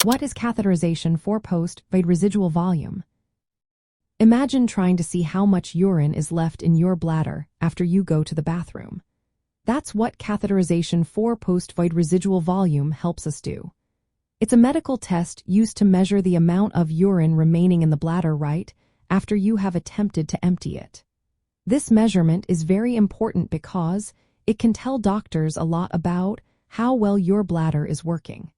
What is catheterization for post-void residual volume? Imagine trying to see how much urine is left in your bladder after you go to the bathroom. That's what catheterization for post-void residual volume helps us do. It's a medical test used to measure the amount of urine remaining in the bladder right after you have attempted to empty it. This measurement is very important because it can tell doctors a lot about how well your bladder is working.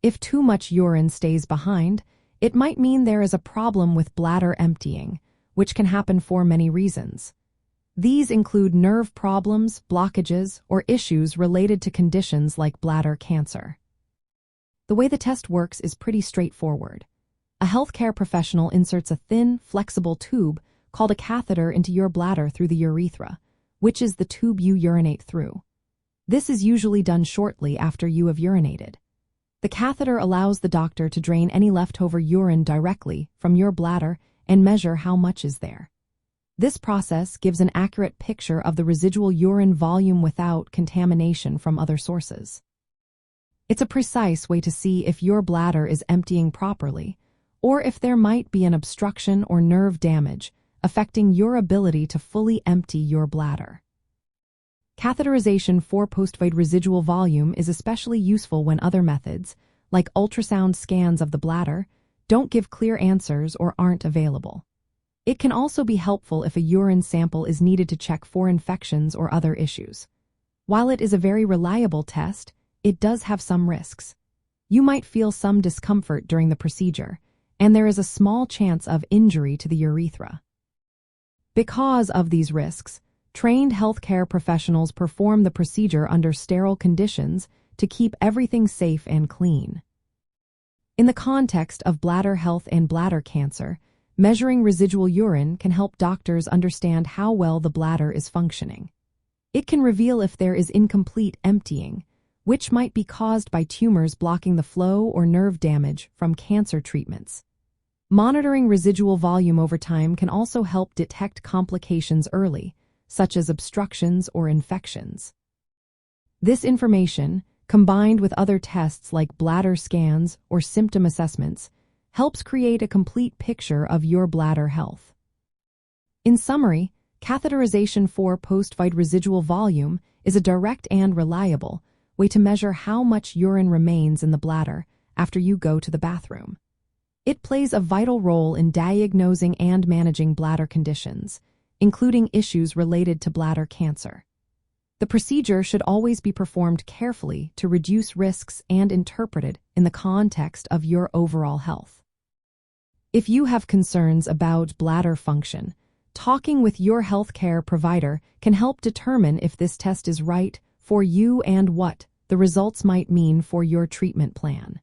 If too much urine stays behind, it might mean there is a problem with bladder emptying, which can happen for many reasons. These include nerve problems, blockages, or issues related to conditions like bladder cancer. The way the test works is pretty straightforward. A healthcare professional inserts a thin, flexible tube called a catheter into your bladder through the urethra, which is the tube you urinate through. This is usually done shortly after you have urinated. The catheter allows the doctor to drain any leftover urine directly from your bladder and measure how much is there. This process gives an accurate picture of the residual urine volume without contamination from other sources. It's a precise way to see if your bladder is emptying properly, or if there might be an obstruction or nerve damage affecting your ability to fully empty your bladder. Catheterization for post-void residual volume is especially useful when other methods, like ultrasound scans of the bladder, don't give clear answers or aren't available. It can also be helpful if a urine sample is needed to check for infections or other issues. While it is a very reliable test, it does have some risks. You might feel some discomfort during the procedure, and there is a small chance of injury to the urethra. Because of these risks, trained healthcare professionals perform the procedure under sterile conditions to keep everything safe and clean. In the context of bladder health and bladder cancer, measuring residual urine can help doctors understand how well the bladder is functioning. It can reveal if there is incomplete emptying, which might be caused by tumors blocking the flow or nerve damage from cancer treatments. Monitoring residual volume over time can also help detect complications early, such as obstructions or infections. This information, combined with other tests like bladder scans or symptom assessments, helps create a complete picture of your bladder health. In summary, catheterization for post-void residual volume is a direct and reliable way to measure how much urine remains in the bladder after you go to the bathroom. It plays a vital role in diagnosing and managing bladder conditions, including issues related to bladder cancer. The procedure should always be performed carefully to reduce risks and interpreted in the context of your overall health. If you have concerns about bladder function, talking with your healthcare provider can help determine if this test is right for you and what the results might mean for your treatment plan.